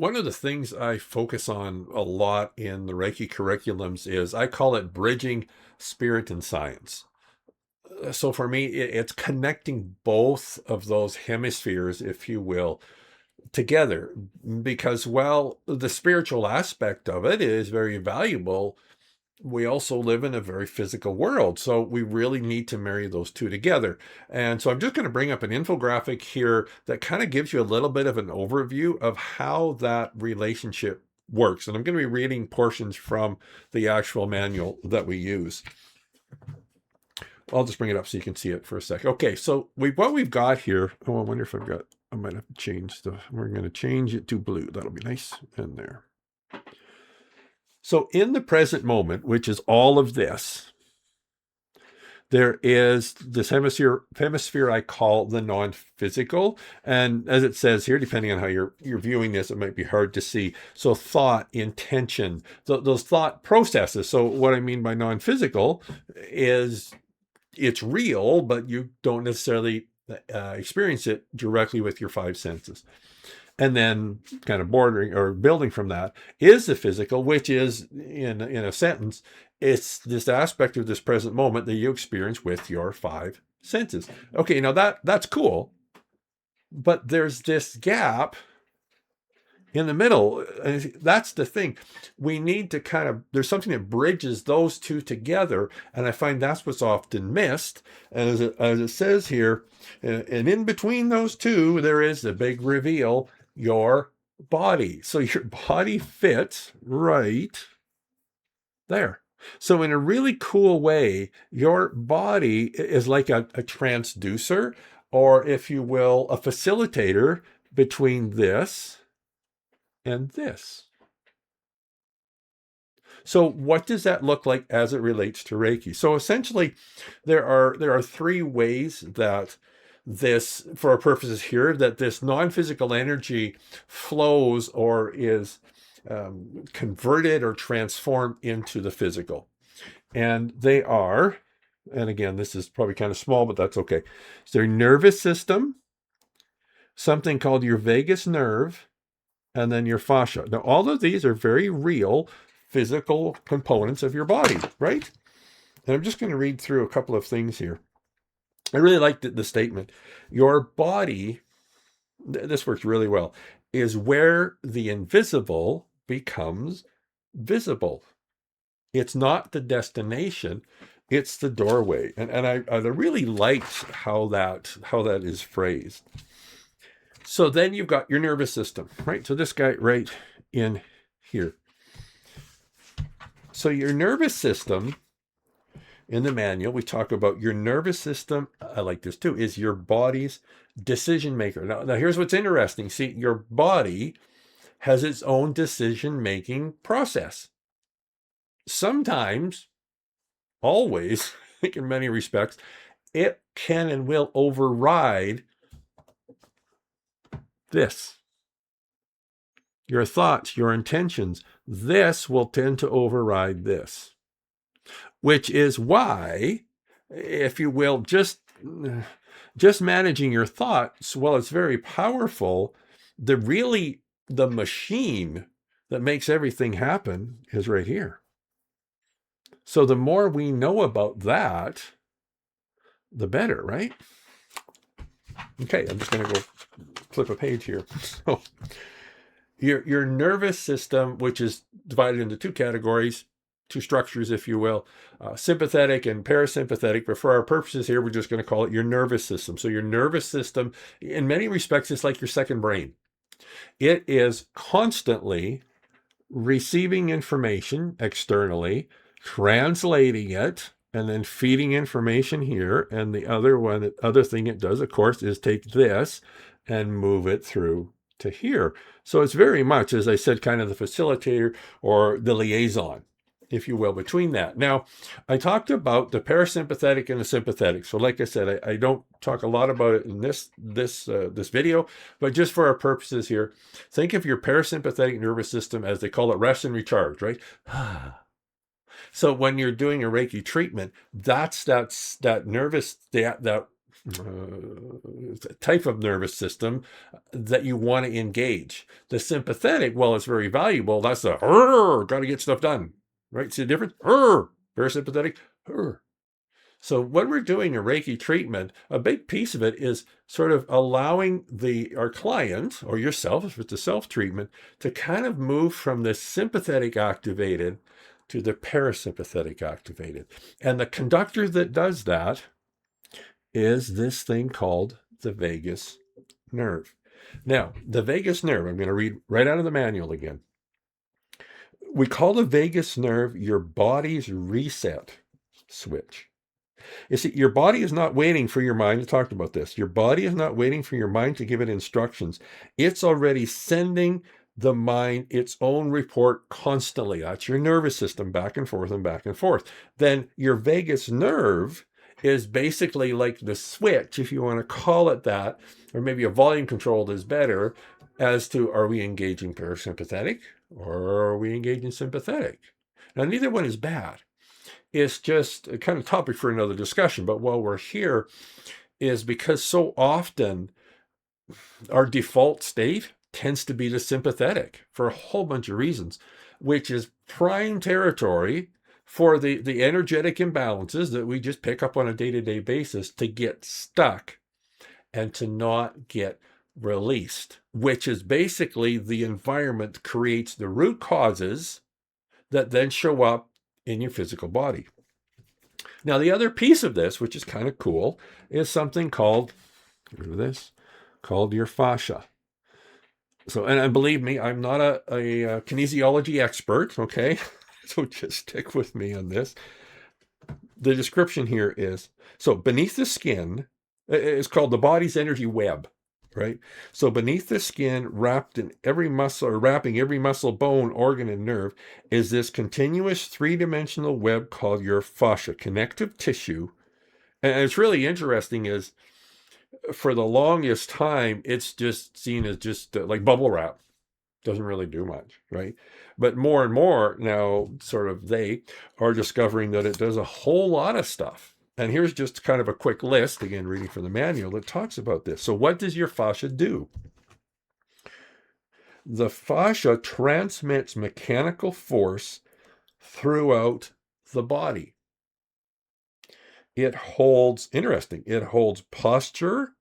One of the things I focus on a lot in the Reiki curriculums is I call it bridging spirit and science. So for me, it's connecting both of those hemispheres, if you will, together because, well, the spiritual aspect of it is very valuable. We also live in a very physical world, so we really need to marry those two together. And so I'm just going to bring up an infographic here that kind of gives you a little bit of an overview of how that relationship works. And I'm going to be reading portions from the actual manual that we use. I'll just bring it up so you can see it for a sec. Okay, so what we've got here, I wonder if I might have to change we're going to change it to blue. That'll be nice in there. So in the present moment, which is all of this, there is this hemisphere I call the non-physical. And as it says here, depending on how you're viewing this, it might be hard to see. So thought, intention, those thought processes. So what I mean by non-physical is it's real, but you don't necessarily experience it directly with your five senses. And then kind of bordering or building from that is the physical, which is, in a sentence, it's this aspect of this present moment that you experience with your five senses. Okay, now that's cool, but there's this gap in the middle. And that's the thing. We need to there's something that bridges those two together. And I find that's what's often missed. And as it says here, and in between those two, there is the big reveal, your body. So your body fits right there. So in a really cool way, your body is like a transducer, or if you will, a facilitator between this and this. So what does that look like as it relates to Reiki? So essentially, there are three ways that this, for our purposes here, that this non-physical energy flows or is converted or transformed into the physical. And they are, and again, this is probably kind of small, but that's okay. So your nervous system, something called your vagus nerve, and then your fascia. Now, all of these are very real physical components of your body, right? And I'm just going to read through a couple of things here. I really liked the statement. Your body, this works really well, is where the invisible becomes visible. It's not the destination, it's the doorway. And I really liked how that is phrased. So then you've got your nervous system, right? So this guy right in here. So your nervous system, in the manual, we talk about your nervous system, I like this too, is your body's decision maker. Now here's what's interesting. See, your body has its own decision-making process. Sometimes, always, I think in many respects, it can and will override this. Your thoughts, your intentions, this will tend to override this. Which is why, if you will, just managing your thoughts, well, it's very powerful. The machine that makes everything happen is right here. So the more we know about that, the better, right? Okay, I'm just going to go flip a page here. So your nervous system, which is divided into two categories, two structures, if you will, sympathetic and parasympathetic. But for our purposes here, we're just going to call it your nervous system. So your nervous system, in many respects, is like your second brain. It is constantly receiving information externally, translating it, and then feeding information here. And the other thing it does, of course, is take this and move it through to here. So it's very much, as I said, kind of the facilitator or the liaison, if you will, between that. Now, I talked about the parasympathetic and the sympathetic. So like I said, I don't talk a lot about it in this video, but just for our purposes here, think of your parasympathetic nervous system as they call it rest and recharge, right? So when you're doing a Reiki treatment, that's that nervous, that type of nervous system that you want to engage. The sympathetic, well, it's very valuable. That's the got to get stuff done, right? See the difference? Parasympathetic. So when we're doing a Reiki treatment, a big piece of it is sort of allowing our client or yourself, if it's a self-treatment, to kind of move from the sympathetic activated to the parasympathetic activated. And the conductor that does that is this thing called the vagus nerve. Now, the vagus nerve, I'm going to read right out of the manual again. We call the vagus nerve your body's reset switch. You see, your body is not waiting for your mind. I talked about this. Your body is not waiting for your mind to give it instructions. It's already sending the mind its own report constantly. That's your nervous system, back and forth and back and forth. Then your vagus nerve is basically like the switch, if you want to call it that, or maybe a volume control is better, as to, are we engaging parasympathetic or are we engaging sympathetic? Now, neither one is bad. It's just a kind of topic for another discussion. But while we're here, is because so often our default state tends to be the sympathetic for a whole bunch of reasons, which is prime territory for the energetic imbalances that we just pick up on a day-to-day basis to get stuck and to not get released, which is basically the environment creates the root causes that then show up in your physical body. Now, the other piece of this, which is kind of cool, is something called, get rid of this, called your fascia. So, and believe me, I'm not a kinesiology expert, okay? So just stick with me on this. The description here is, so beneath the skin, it's called the body's energy web, right? So beneath the skin, wrapped in every muscle, or wrapping every muscle, bone, organ, and nerve, is this continuous three-dimensional web called your fascia, connective tissue. And it's really interesting is, for the longest time, it's just seen as just like bubble wrap. Doesn't really do much, right? But more and more now, sort of they are discovering that it does a whole lot of stuff. And here's just kind of a quick list, again, reading from the manual that talks about this. So what does your fascia do? The fascia transmits mechanical force throughout the body. It holds, interesting, it holds posture,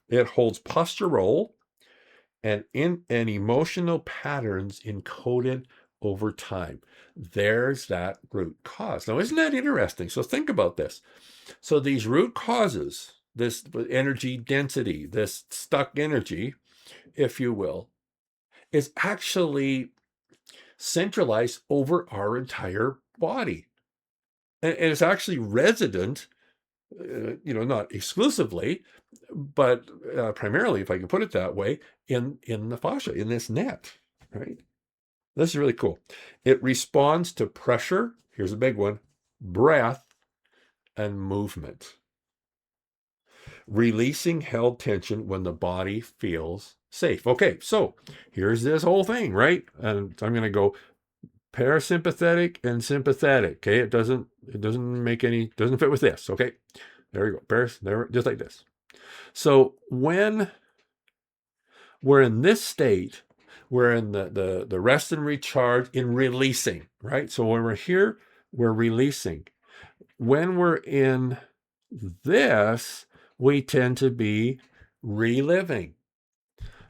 it holds postural and emotional patterns encoded over time. There's that root cause. Now, isn't that interesting? So think about this. So these root causes, this energy density, this stuck energy, if you will, is actually centralized over our entire body. And it's actually resident, not exclusively, but primarily, if I can put it that way, in the fascia, in this net, right? This is really cool. It responds to pressure, here's a big one, breath, and movement. Releasing held tension when the body feels safe. Okay, so here's this whole thing, right? And I'm going to go parasympathetic and sympathetic. Okay, it doesn't fit with this. Okay, there you go. There, just like this. So when we're in this state, we're in the rest and recharge, in releasing, right? So when we're here, we're releasing. When we're in this, we tend to be reliving.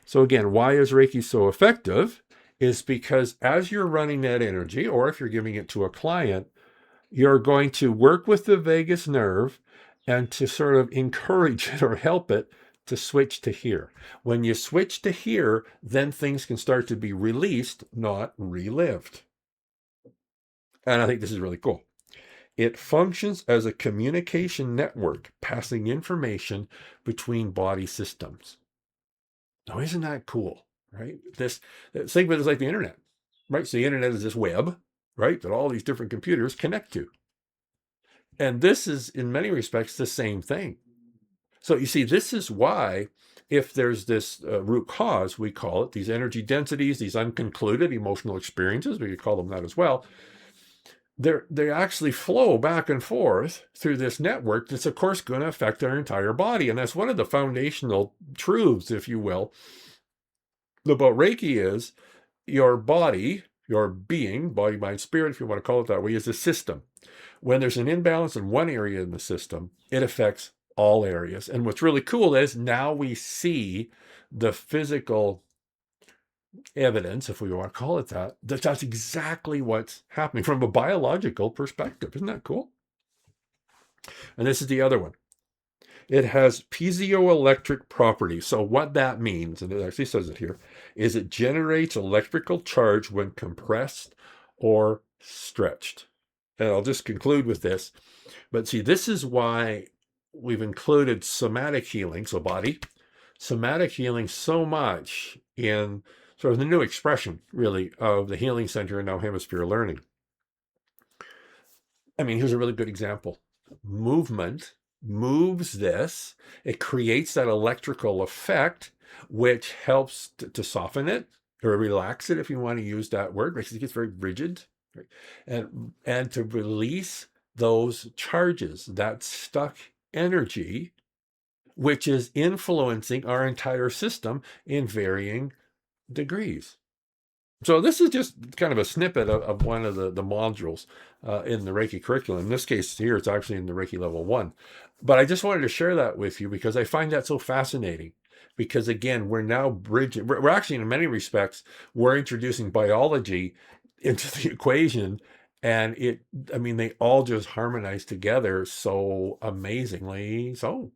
So again, why is Reiki so effective? Is because as you're running that energy, or if you're giving it to a client, you're going to work with the vagus nerve and to sort of encourage it or help it to switch to here. When you switch to here, then things can start to be released, not relived. And I think this is really cool. It functions as a communication network, passing information between body systems. Now, isn't that cool, right? Think of it as like the internet, right? So the internet is this web, right, that all these different computers connect to. And this is, in many respects, the same thing. So you see, this is why, if there's this root cause, we call it, these energy densities, these unconcluded emotional experiences, we could call them that as well, they actually flow back and forth through this network that's, of course, going to affect our entire body. And that's one of the foundational truths, if you will, about Reiki is your body, your being, body, mind, spirit, if you want to call it that way, is a system. When there's an imbalance in one area in the system, it affects all areas. And what's really cool is now we see the physical evidence, if we want to call it that, that that's exactly what's happening from a biological perspective. Isn't that cool? And this is the other one. It has piezoelectric properties. So what that means, and it actually says it here, is it generates electrical charge when compressed or stretched. And I'll just conclude with this. But see, this is why we've included somatic healing, so body, somatic healing so much in sort of the new expression, really, of the Healing Center and now Hemisphere Learning. I mean, here's a really good example. Movement moves this. It creates that electrical effect, which helps to soften it or relax it, if you want to use that word, because it gets very rigid, right? And to release those charges, that stuck energy, which is influencing our entire system in varying degrees. So this is just kind of a snippet of one of the modules in the Reiki curriculum. In this case here, it's actually in the Reiki level 1. But I just wanted to share that with you because I find that so fascinating. Because again, we're now bridging, we're actually in many respects, we're introducing biology into the equation. And I mean, they all just harmonize together so amazingly so.